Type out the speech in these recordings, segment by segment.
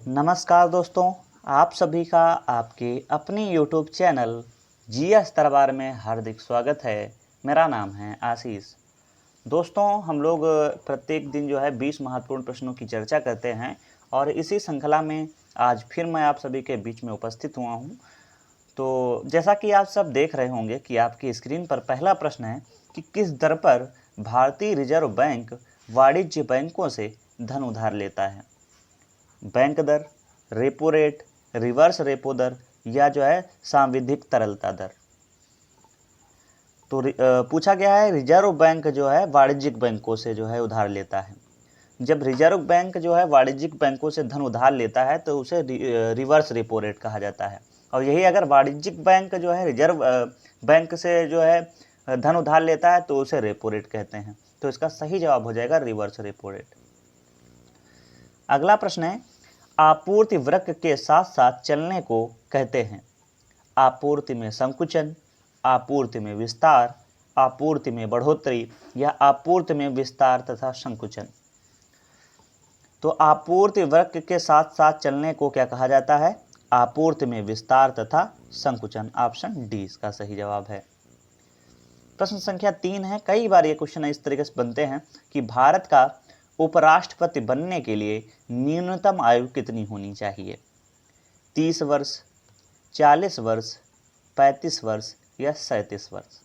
नमस्कार दोस्तों, आप सभी का आपके अपनी YouTube चैनल जीएस दरबार में हार्दिक स्वागत है। मेरा नाम है आशीष। दोस्तों, हम लोग प्रत्येक दिन 20 महत्वपूर्ण प्रश्नों की चर्चा करते हैं और इसी श्रृंखला में आज फिर मैं आप सभी के बीच में उपस्थित हुआ हूं। तो जैसा कि आप सब देख रहे होंगे कि आपकी स्क्रीन पर पहला प्रश्न है कि किस दर पर भारतीय रिजर्व बैंक वाणिज्य बैंकों से धन उधार लेता है। बैंक दर, रेपो रेट, रिवर्स रेपो दर या सांविधिक तरलता दर। तो पूछा गया है रिजर्व बैंक वाणिज्यिक बैंकों से उधार लेता है। जब रिजर्व बैंक वाणिज्यिक बैंकों से धन उधार लेता है तो उसे रिवर्स रेपो रेट कहा जाता है। और यही अगर वाणिज्यिक बैंक रिजर्व बैंक से धन उधार लेता है तो उसे रेपो रेट कहते हैं। तो इसका सही जवाब हो जाएगा रिवर्स रेपो रेट। अगला प्रश्न है, आपूर्ति वक्र के साथ साथ चलने को कहते हैं। आपूर्ति में संकुचन, आपूर्ति में विस्तार, आपूर्ति में बढ़ोतरी या आपूर्ति में विस्तार तथा संकुचन। तो आपूर्ति वक्र के साथ साथ चलने को क्या कहा जाता है? आपूर्ति में विस्तार तथा संकुचन। ऑप्शन डी इसका सही जवाब है। प्रश्न संख्या 3 है। कई बार ये क्वेश्चन इस तरीके से बनते हैं कि भारत का उपराष्ट्रपति बनने के लिए न्यूनतम आयु कितनी होनी चाहिए? 30 वर्ष, 40 वर्ष, 35 वर्ष या 37 वर्ष।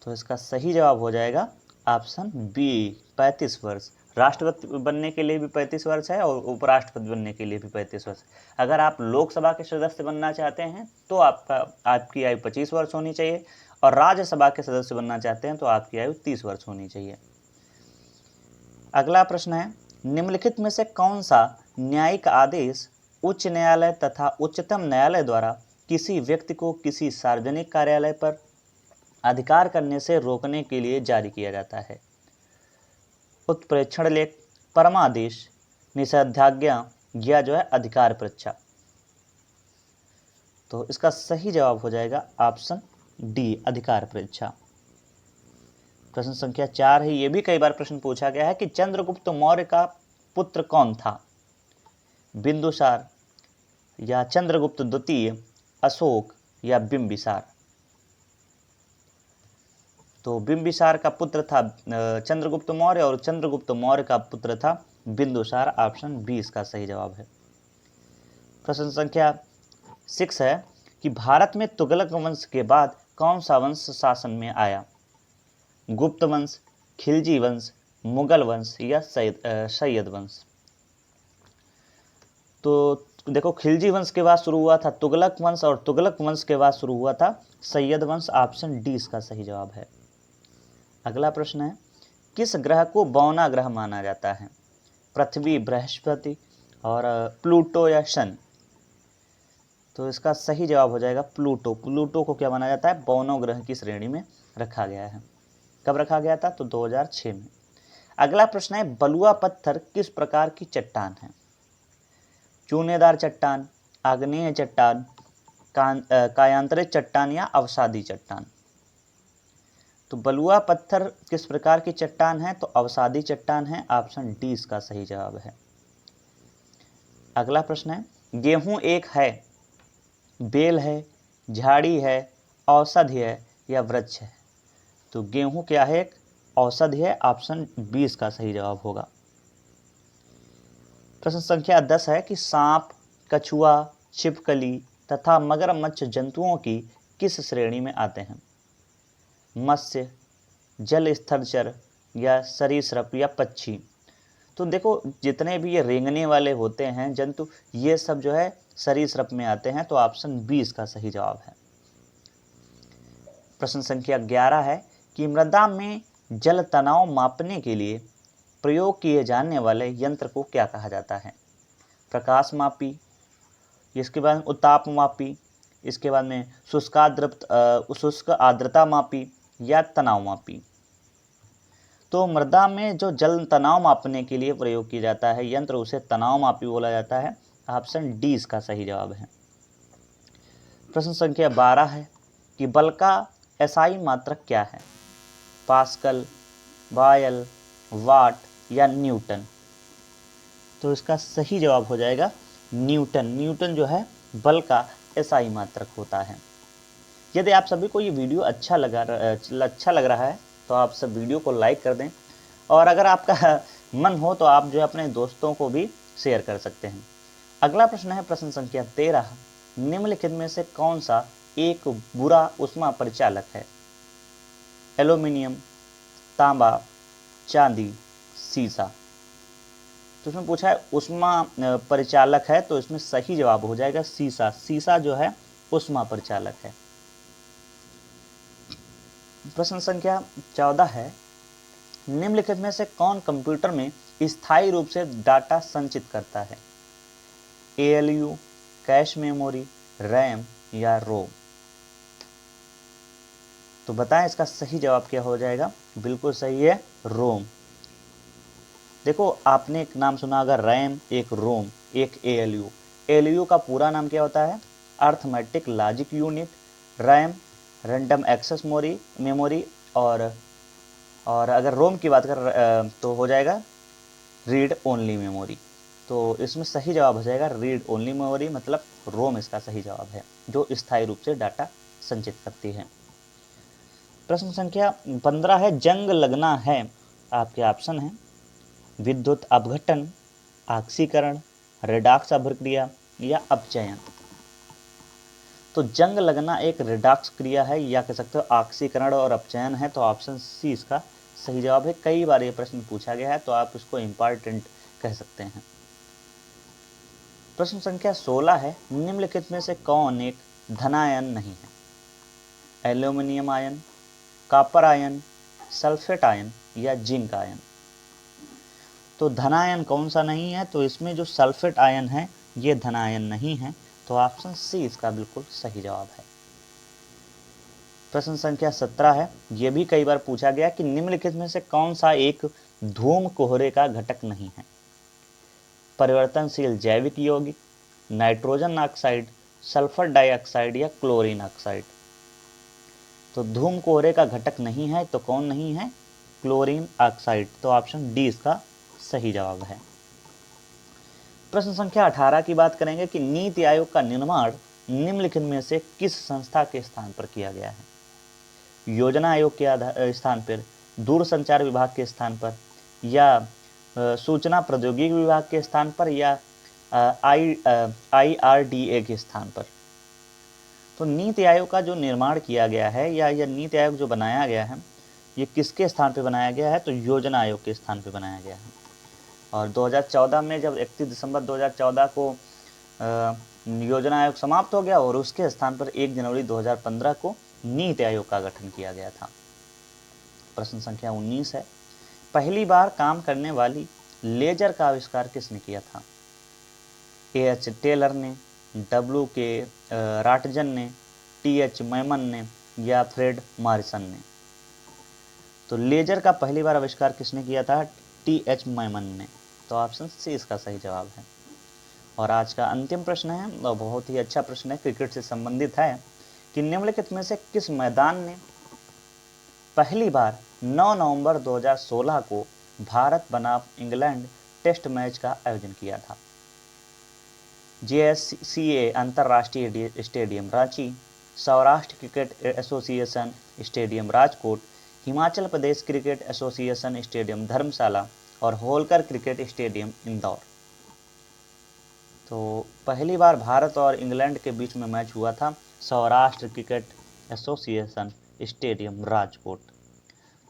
तो इसका सही जवाब हो जाएगा ऑप्शन बी 35 वर्ष। राष्ट्रपति बनने के लिए भी 35 वर्ष है और उपराष्ट्रपति बनने के लिए भी 35 वर्ष। अगर आप लोकसभा के सदस्य बनना चाहते हैं तो आपकी आयु 25 वर्ष होनी चाहिए और राज्यसभा के सदस्य बनना चाहते हैं तो आपकी आयु 30 वर्ष होनी चाहिए। अगला प्रश्न है, निम्नलिखित में से कौन सा न्यायिक आदेश उच्च न्यायालय तथा उच्चतम न्यायालय द्वारा किसी व्यक्ति को किसी सार्वजनिक कार्यालय पर अधिकार करने से रोकने के लिए जारी किया जाता है? उत्प्रेक्षण लेख, परमादेश, निषेधाज्ञा या अधिकार परीक्षा। तो इसका सही जवाब हो जाएगा ऑप्शन डी अधिकार परीक्षा। प्रश्न संख्या 4 है। ये भी कई बार प्रश्न पूछा गया है कि चंद्रगुप्त मौर्य का पुत्र कौन था? बिंदुसार या चंद्रगुप्त द्वितीय, अशोक या बिंबिसार। तो बिंबिसार का पुत्र था चंद्रगुप्त मौर्य और चंद्रगुप्त मौर्य का पुत्र था बिंदुसार। ऑप्शन बी इसका सही जवाब है। प्रश्न संख्या 6 है कि भारत में तुगलक वंश के बाद कौन सा वंश शासन में आया? गुप्त वंश, खिलजी वंश, मुगल वंश या सैयद वंश। तो देखो, खिलजी वंश के बाद शुरू हुआ था तुगलक वंश और तुगलक वंश के बाद शुरू हुआ था सैयद वंश। ऑप्शन डी इसका सही जवाब है। अगला प्रश्न है, किस ग्रह को बौना ग्रह माना जाता है? पृथ्वी, बृहस्पति और प्लूटो या शन। तो इसका सही जवाब हो जाएगा प्लूटो। प्लूटो को क्या माना जाता है? बौनों ग्रह की श्रेणी में रखा गया है। कब रखा गया था? तो 2006 में। अगला प्रश्न है, बलुआ पत्थर किस प्रकार की चट्टान है? चूनेदार चट्टान, आग्नेय चट्टान, कायांतरित चट्टान या अवसादी चट्टान। तो बलुआ पत्थर किस प्रकार की चट्टान है? तो अवसादी चट्टान है। ऑप्शन डी इसका सही जवाब है। अगला प्रश्न है, गेहूं एक है, बेल है, झाड़ी है, औषधि है या वृक्ष है? तो गेहूं क्या है? एक औषधि है। ऑप्शन 20 का सही जवाब होगा। प्रश्न संख्या 10 है कि सांप, कछुआ, छिपकली तथा मगरमच्छ जंतुओं की किस श्रेणी में आते हैं? मत्स्य, जल स्थलचर या सरीसृप या पक्षी। तो देखो, जितने भी ये रेंगने वाले होते हैं जंतु, ये सब सरीसृप में आते हैं। तो ऑप्शन 20 का सही जवाब है। प्रश्न संख्या 11 है कि मृदा में जल तनाव मापने के लिए प्रयोग किए जाने वाले यंत्र को क्या कहा जाता है? प्रकाश मापी, इसके बाद उत्ताप मापी, इसके बाद में शुष्क आर्द्रता मापी या तनाव मापी। तो मृदा में जो जल तनाव मापने के लिए प्रयोग किया जाता है यंत्र, उसे तनाव मापी बोला जाता है। ऑप्शन डी इसका सही जवाब है। प्रश्न संख्या 12 है कि बल का एसआई मात्रक क्या है? पास्कल, बायल, वाट या न्यूटन। तो इसका सही जवाब हो जाएगा न्यूटन। न्यूटन जो है बल का एसआई मात्रक होता है। यदि आप सभी को ये वीडियो अच्छा लग रहा है तो आप सब वीडियो को लाइक कर दें, और अगर आपका मन हो तो आप जो है अपने दोस्तों को भी शेयर कर सकते हैं। अगला प्रश्न है प्रश्न संख्या 13। निम्नलिखित में से कौन सा एक बुरा ऊष्मा परिचालक है? एल्यूमिनियम, तांबा, चांदी, सीसा। तो इसमें पूछा है ऊष्मा परिचालक है, तो इसमें सही जवाब हो जाएगा सीसा। सीसा जो है ऊष्मा परिचालक है। प्रश्न संख्या 14 है। निम्नलिखित में से कौन कंप्यूटर में स्थायी रूप से डाटा संचित करता है? एएलयू, कैश मेमोरी, रैम या रोम। तो बताएं इसका सही जवाब क्या हो जाएगा? बिल्कुल सही है, रोम। देखो आपने एक नाम सुना होगा रैम, एक रोम, एक एएलयू। एएलयू का पूरा नाम क्या होता है? Arithmetic logic unit. RAM random access memory, और अगर रोम की बात कर तो हो जाएगा रीड ओनली मेमोरी। तो इसमें सही जवाब हो जाएगा रीड ओनली मेमोरी, मतलब रोम इसका सही जवाब है, जो स्थायी रूप से डाटा संचित करती है। प्रश्न संख्या 15 है। जंग लगना है, आपके ऑप्शन है विद्युत अपघटन, ऑक्सीकरण, रेडॉक्स अभिक्रिया या अपचयन। तो जंग लगना एक रेडॉक्स क्रिया है, या कह सकते हो ऑक्सीकरण और अपचयन है, तो ऑप्शन सी इसका सही जवाब है। कई बार ये प्रश्न पूछा गया है, तो आप इसको इम्पॉर्टेंट कह सकते हैं। प्रश्न संख्या 16 है। निम्नलिखित में से कौन एक धनायन नहीं है? Aluminium ion, copper ion, sulphate ion या जिंक आयन। तो धनायन कौन सा नहीं है? तो इसमें जो सल्फेट आयन है ये धनायन नहीं है, तो ऑप्शन सी इसका बिल्कुल सही जवाब है। प्रश्न संख्या 17 है। यह भी कई बार पूछा गया कि निम्नलिखित में से कौन सा एक धूम कोहरे का घटक नहीं है? परिवर्तनशील जैविक यौगिक, नाइट्रोजन ऑक्साइड, सल्फर डाइऑक्साइड या क्लोरीन ऑक्साइड। तो धूम कोहरे का घटक नहीं है, तो कौन नहीं है? Chlorine oxide. तो ऑप्शन डी इसका सही जवाब है। प्रश्न संख्या 18 की बात करेंगे कि नीति आयोग का निर्माण निम्नलिखित में से किस संस्था के स्थान पर किया गया है? योजना आयोग के स्थान पर, दूरसंचार विभाग के स्थान पर, या सूचना प्रौद्योगिकी विभाग के स्थान पर, या IRDA के स्थान पर। तो नीति आयोग का जो निर्माण किया गया है, या यह नीति आयोग जो बनाया गया है, ये किसके स्थान पर बनाया गया है? तो योजना आयोग के स्थान पर बनाया गया है। और 2014 में जब 31 दिसंबर 2014 को योजना आयोग समाप्त हो गया, और उसके स्थान पर 1 जनवरी 2015 को नीति आयोग का गठन किया गया था। प्रश्न संख्या 19 है। पहली बार काम करने वाली लेजर का आविष्कार किसने किया था? AH टेलर ने, WK राटजन ने, TH मैमन ने या फ्रेड मॉरिसन ने। तो लेजर का पहली बार आविष्कार किसने किया था? TH मैमन ने। तो ऑप्शन सी इसका सही जवाब है। और आज का अंतिम प्रश्न है, और बहुत ही अच्छा प्रश्न है, क्रिकेट से संबंधित है, कि निम्नलिखित में से किस मैदान ने पहली बार 9 नवंबर 2016 को भारत बनाम इंग्लैंड टेस्ट मैच का आयोजन किया था? JSCA अंतर्राष्ट्रीय stadium Ranchi, Saurashtra cricket association stadium Rajkot, Himachal Pradesh cricket association stadium Dharamshala और होलकर क्रिकेट स्टेडियम इंदौर। तो पहली बार भारत और इंग्लैंड के बीच में मैच हुआ था Saurashtra cricket association stadium Rajkot.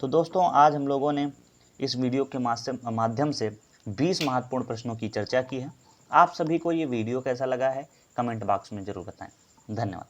तो दोस्तों आज हम लोगों ने इस वीडियो के माध्यम से 20 महत्वपूर्ण प्रश्नों की चर्चा की है। आप सभी को ये वीडियो कैसा लगा है कमेंट बॉक्स में ज़रूर बताएं। धन्यवाद।